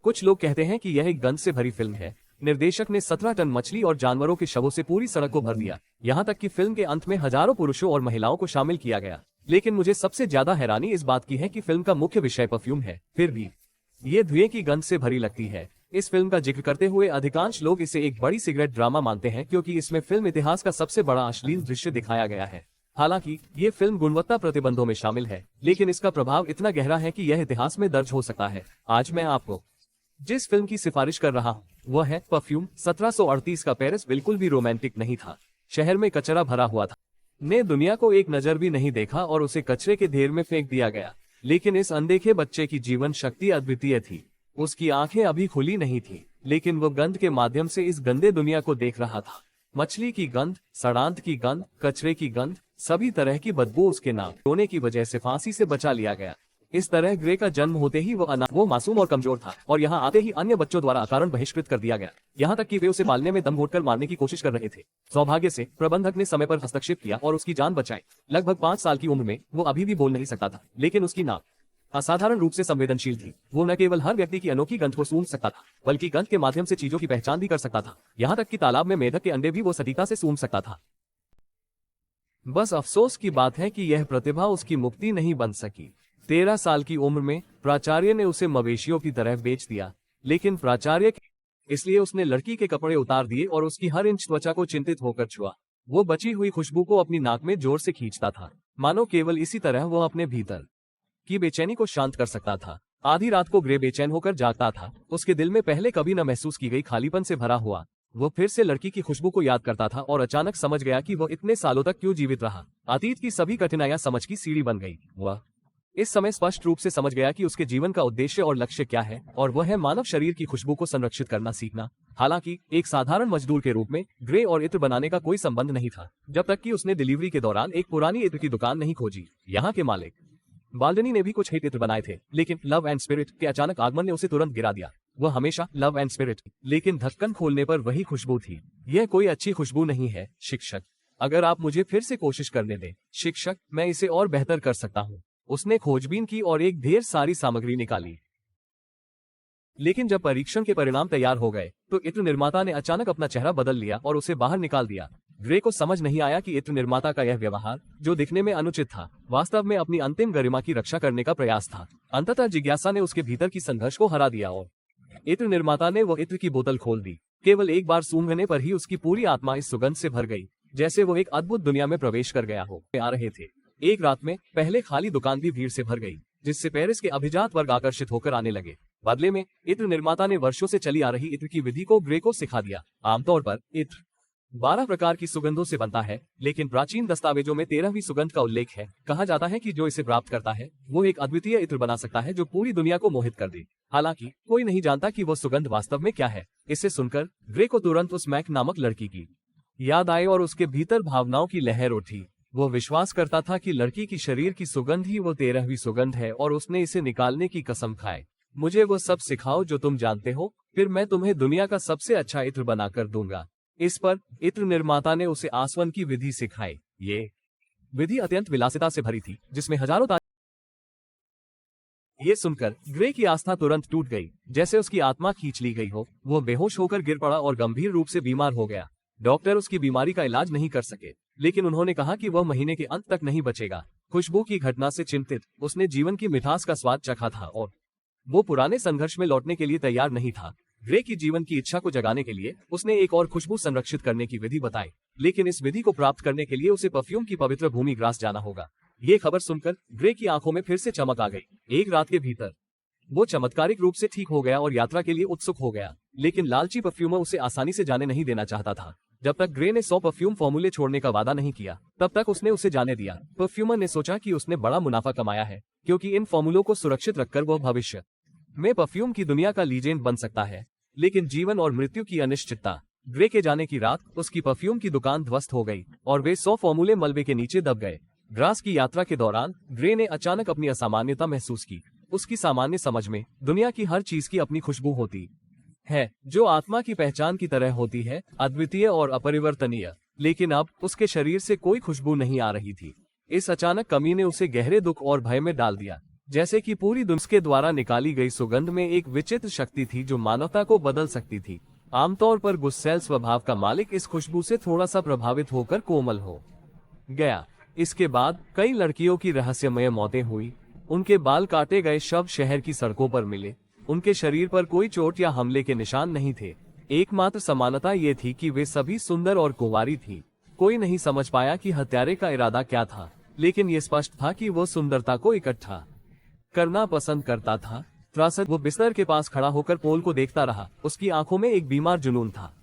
कुछ लोग कहते हैं कि यह एक गंध से भरी फिल्म है। निर्देशक ने 17 टन मछली और जानवरों के शवों से पूरी सड़क को भर दिया। यहाँ तक कि फिल्म के अंत में हजारों पुरुषों और महिलाओं को शामिल किया गया। लेकिन मुझे सबसे ज्यादा हैरानी इस बात की है कि फिल्म का मुख्य विषय परफ्यूम है, फिर भी ये धुएं की गंध से भरी लगती है। इस फिल्म का जिक्र करते हुए अधिकांश लोग इसे एक बड़ी सिगरेट ड्रामा मानते हैं, क्योंकि इसमें फिल्म इतिहास का सबसे बड़ा अश्लील दृश्य दिखाया गया है। हालांकि ये फिल्म गुणवत्ता प्रतिबंधों में शामिल है, लेकिन इसका प्रभाव इतना गहरा है कि यह इतिहास में दर्ज हो सकता है। आज मैं आपको जिस फिल्म की सिफारिश कर रहा हूँ वह है परफ्यूम। 1738 का पेरिस बिल्कुल भी रोमांटिक नहीं था। शहर में कचरा भरा हुआ था। ने दुनिया को एक नजर भी नहीं देखा और उसे कचरे के ढेर में फेंक दिया गया। लेकिन इस अनदेखे बच्चे की जीवन शक्ति अद्वितीय थी। उसकी आंखें अभी खुली नहीं थी, लेकिन वो गंध के माध्यम से इस गंदे दुनिया को देख रहा था। मछली की गंध, सड़ांत की गंध, कचरे की गंध, सभी तरह की बदबू उसके नाक रोने की वजह से फांसी से बचा लिया गया। इस तरह ग्रे का जन्म होते ही वो मासूम और कमजोर था और यहाँ आते ही अन्य बच्चों द्वारा अकारण बहिष्कृत कर दिया गया। यहाँ तक कि वे उसे पालने में दम घोटकर मारने की कोशिश कर रहे थे। सौभाग्य से प्रबंधक ने समय पर हस्तक्षेप किया और उसकी जान बचाई। लगभग 5 साल की उम्र में वो अभी भी बोल नहीं सकता था, लेकिन उसकी नाक असाधारण रूप से संवेदनशील थी। वो न केवल हर व्यक्ति की अनोखी गंध को सूंघ सकता था, बल्कि गंध के माध्यम से चीजों की पहचान भी कर सकता था। यहाँ तक कि तालाब में मेढक के अंडे भी वो सटीकता से सूंघ सकता था। बस अफसोस की बात है कि यह प्रतिभा उसकी मुक्ति नहीं बन सकी। 13 साल की उम्र में प्राचार्य ने उसे मवेशियों की तरह बेच दिया, लेकिन प्राचार्य इसलिए उसने लड़की के कपड़े उतार दिए और उसकी हर इंच त्वचा को चिंतित होकर छुआ। वो बची हुई खुशबू को अपनी नाक में जोर से खींचता था, मानो केवल इसी तरह वो अपने भीतर की बेचैनी को शांत कर सकता था। आधी रात को ग्रे बेचैन होकर जागता था। उसके दिल में पहले कभी न महसूस की गई खालीपन से भरा हुआ। वो फिर से लड़की की खुशबू को याद करता था और अचानक समझ गया कि वो इतने सालों तक क्यों जीवित रहा। अतीत की सभी कठिनाइयां समझ की सीढ़ी बन गई। वह इस समय स्पष्ट रूप से समझ गया कि उसके जीवन का उद्देश्य और लक्ष्य क्या है, और वह है मानव शरीर की खुशबू को संरक्षित करना सीखना। हालांकि एक साधारण मजदूर के रूप में ग्रे और इत्र बनाने का कोई संबंध नहीं था, जब तक कि उसने डिलीवरी के दौरान एक पुरानी इत्र की दुकान नहीं खोजी। यहाँ के मालिक बाल्डनी ने भी कुछ हिट इत्र बनाए थे, लेकिन लव एंड स्पिरिट के अचानक आगमन ने उसे तुरंत गिरा दिया। वह हमेशा लव एंड स्पिरिट, लेकिन ढक्कन खोलने पर वही खुशबू थी। यह कोई अच्छी खुशबू नहीं है शिक्षक, अगर आप मुझे फिर से कोशिश करने दें। शिक्षक, मैं इसे और बेहतर कर सकता हूँ। उसने खोजबीन की और एक ढेर सारी सामग्री निकाली, लेकिन जब परीक्षण के परिणाम तैयार हो गए तो इत्र निर्माता ने अचानक अपना चेहरा बदल लिया और उसे बाहर निकाल दिया। ग्रे को समझ नहीं आया कि इत्र निर्माता का यह व्यवहार, जो दिखने में अनुचित था, वास्तव में अपनी अंतिम गरिमा की रक्षा करने का प्रयास था। अंततः जिज्ञासा ने उसके भीतर की संघर्ष को हरा दिया और इत्र निर्माता ने वो इत्र की बोतल खोल दी। केवल एक बार सूंघने पर ही उसकी पूरी आत्मा इस सुगंध से भर गई, जैसे वो एक अद्भुत दुनिया में प्रवेश कर गया हो। आ रहे थे एक रात में पहले खाली दुकान भी भीड़ से भर गई, जिससे पेरिस के अभिजात वर्ग आकर्षित होकर आने लगे। बदले में इत्र निर्माता ने वर्षों से चली आ रही इत्र की विधि को ग्रे को सिखा दिया। आमतौर पर इत्र 12 प्रकार की सुगंधों से बनता है, लेकिन प्राचीन दस्तावेजों में 13वीं सुगंध का उल्लेख है। कहा जाता है कि जो इसे प्राप्त करता है वो एक अद्वितीय इत्र बना सकता है जो पूरी दुनिया को मोहित कर दे। हालांकि कोई नहीं जानता कि वो सुगंध वास्तव में क्या है। इसे सुनकर ग्रे को तुरंत उस मैक नामक लड़की की याद आई और उसके भीतर भावनाओं की लहर उठी। वो विश्वास करता था कि लड़की की शरीर की सुगंध ही वो 13वीं सुगंध है और उसने इसे निकालने की कसम खाई। मुझे वो सब सिखाओ जो तुम जानते हो, फिर मैं तुम्हें दुनिया का सबसे अच्छा इत्र बनाकर दूंगा। इस पर इत्र निर्माता ने उसे आसवन की विधि सिखाई। ये विधि अत्यंत विलासिता से भरी थी, जिसमें हजारों ये सुनकर ग्रे की आस्था तुरंत टूट गई, जैसे उसकी आत्मा खींच ली गई हो। वो बेहोश होकर गिर पड़ा और गंभीर रूप से बीमार हो गया। डॉक्टर उसकी बीमारी का इलाज नहीं कर सके, लेकिन उन्होंने कहा कि वह महीने के अंत तक नहीं बचेगा। खुशबू की घटना से चिंतित उसने जीवन की मिठास का स्वाद चखा था और वो पुराने संघर्ष में लौटने के लिए तैयार नहीं था। ग्रे की जीवन की इच्छा को जगाने के लिए उसने एक और खुशबू संरक्षित करने की विधि बताई, लेकिन इस विधि को प्राप्त करने के लिए उसे परफ्यूम की पवित्र भूमि ग्रास जाना होगा। ये खबर सुनकर ग्रे की आंखों में फिर से चमक आ गई। एक रात के भीतर वो चमत्कारिक रूप से ठीक हो गया और यात्रा के लिए उत्सुक हो गया, लेकिन लालची परफ्यूमर उसे आसानी से जाने नहीं देना चाहता था। जब तक ग्रे ने 100 परफ्यूम फॉर्मूले छोड़ने का वादा नहीं किया, तब तक उसने उसे जाने दिया। परफ्यूमर ने सोचा कि उसने बड़ा मुनाफा कमाया है, क्योंकि इन फॉर्मूलों को सुरक्षित रखकर वह भविष्य में परफ्यूम की दुनिया का लीजेंड बन सकता है। लेकिन जीवन और मृत्यु की अनिश्चितता। ग्रे के जाने की रात उसकी परफ्यूम की दुकान ध्वस्त हो गई और वे 100 फॉर्मूले मलबे के नीचे दब गए। ग्रास की यात्रा के दौरान ग्रे ने अचानक अपनी असामान्यता महसूस की। उसकी सामान्य समझ में दुनिया की हर चीज की अपनी खुशबू होती है, जो आत्मा की पहचान की तरह होती है, अद्वितीय और अपरिवर्तनीय। लेकिन अब उसके शरीर से कोई खुशबू नहीं आ रही थी। इस अचानक कमी ने उसे गहरे दुख और भय में डाल दिया। जैसे कि पूरी दुनिया के द्वारा निकाली गई सुगंध में एक विचित्र शक्ति थी जो मानवता को बदल सकती थी। आमतौर पर गुस्सैल स्वभाव का मालिक इस खुशबू से थोड़ा सा प्रभावित होकर कोमल हो गया। इसके बाद कई लड़कियों की रहस्यमय मौतें हुई। उनके बाल काटे गए शव शहर की सड़कों पर मिले। उनके शरीर पर कोई चोट या हमले के निशान नहीं थे। एकमात्र समानता ये थी कि वे सभी सुंदर और कुंवारी थी। कोई नहीं समझ पाया कि हत्यारे का इरादा क्या था, लेकिन ये स्पष्ट था कि वो सुंदरता को इकट्ठा करना पसंद करता था। त्रासद वो बिस्तर के पास खड़ा होकर पोल को देखता रहा। उसकी आंखों में एक बीमार जुनून था।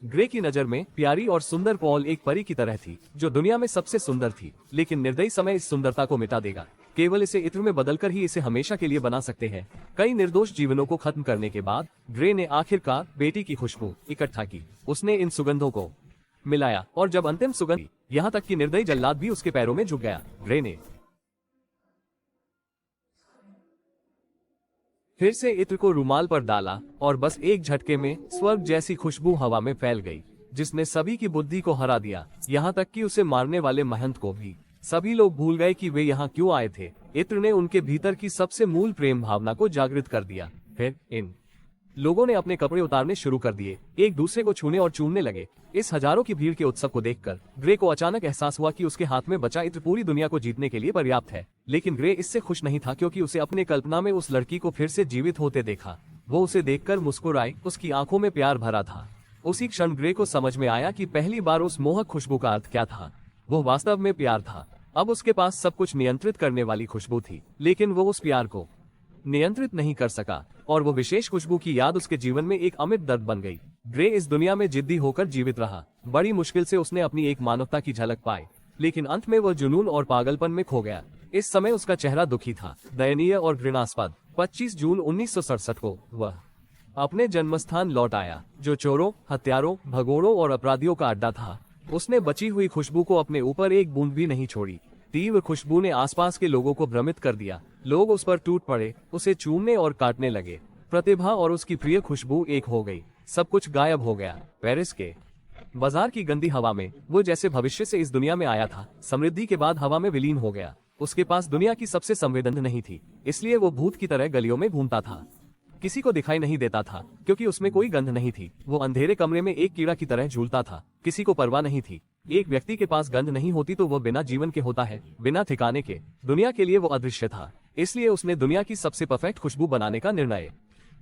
ग्रे की नजर में प्यारी और सुंदर पॉल एक परी की तरह थी जो दुनिया में सबसे सुंदर थी, लेकिन निर्दयी समय इस सुंदरता को मिटा देगा। केवल इसे इत्र में बदलकर ही इसे हमेशा के लिए बना सकते हैं। कई निर्दोष जीवनों को खत्म करने के बाद ग्रे ने आखिरकार बेटी की खुशबू इकट्ठा की। उसने इन सुगंधों को मिलाया और जब अंतिम सुगंध, यहाँ तक कि निर्दयी जल्लाद भी उसके पैरों में झुक गया। ग्रे ने फिर से इत्र को रुमाल पर डाला और बस एक झटके में स्वर्ग जैसी खुशबू हवा में फैल गई, जिसने सभी की बुद्धि को हरा दिया, यहाँ तक कि उसे मारने वाले महंत को भी। सभी लोग भूल गए कि वे यहाँ क्यों आए थे। इत्र ने उनके भीतर की सबसे मूल प्रेम भावना को जागृत कर दिया। फिर इन लोगों ने अपने कपड़े उतारने शुरू कर दिए, एक दूसरे को छूने और चूमने लगे। इस हजारों की भीड़ के उत्सव को देखकर ग्रे को अचानक एहसास हुआ कि उसके हाथ में बचा इत्र पूरी दुनिया को जीतने के लिए पर्याप्त है। लेकिन ग्रे इससे खुश नहीं था, क्योंकि उसे अपने कल्पना में उस लड़की को फिर से जीवित होते देखा। वो उसे देखकर मुस्कुराई, उसकी आंखों में प्यार भरा था। उसी क्षण ग्रे को समझ में आया कि पहली बार उस मोहक खुशबू का अर्थ क्या था। वो वास्तव में प्यार था। अब उसके पास सब कुछ नियंत्रित करने वाली खुशबू थी, लेकिन वो उस प्यार को नियंत्रित नहीं कर सका, और वो विशेष खुशबू की याद उसके जीवन में एक अमिट दर्द बन गई। ग्रे इस दुनिया में जिद्दी होकर जीवित रहा। बड़ी मुश्किल से उसने अपनी एक मानवता की झलक पाई, लेकिन अंत में वह जुनून और पागलपन में खो गया। इस समय उसका चेहरा दुखी था, दयनीय और घृणास्पद। 25 जून 1967 को वह अपने जन्मस्थान लौट आया, जो चोरों, हत्यारों, भगोड़ों और अपराधियों का अड्डा था। उसने बची हुई खुशबू को अपने ऊपर एक बूंद भी नहीं छोड़ी। तीव्र खुशबू ने आसपास के लोगों को भ्रमित कर दिया। लोग उस पर टूट पड़े, उसे चूमने और काटने लगे। प्रतिभा और उसकी प्रिय खुशबू एक हो गई। सब कुछ गायब हो गया। पेरिस के बाजार की गंदी हवा में वो जैसे भविष्य से इस दुनिया में आया था, समृद्धि के बाद हवा में विलीन हो गया। उसके पास दुनिया की सबसे संवेदन नहीं थी, इसलिए वो भूत की तरह गलियों में घूमता था। किसी को दिखाई नहीं देता था, क्योंकि उसमें कोई गंध नहीं थी। वो अंधेरे कमरे में एक कीड़ा की तरह झूलता था। किसी को परवाह नहीं थी। एक व्यक्ति के पास गंध नहीं होती तो वह बिना जीवन के होता है, बिना ठिकाने के। दुनिया के लिए वो अदृश्य था, इसलिए उसने दुनिया की सबसे परफेक्ट खुशबू बनाने का निर्णय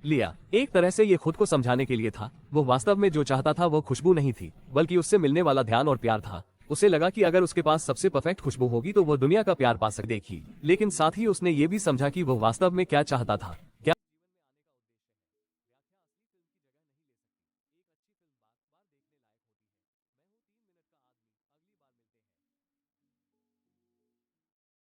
लिया। एक तरह से ये खुद को समझाने के लिए था। वो वास्तव में जो चाहता था वो खुशबू नहीं थी, बल्कि उससे मिलने वाला ध्यान और प्यार था। उसे लगा कि अगर उसके पास सबसे परफेक्ट खुशबू होगी तो वो दुनिया का प्यार पा सकेगी। लेकिन साथ ही उसने ये भी समझा कि वो वास्तव में क्या चाहता था। क्या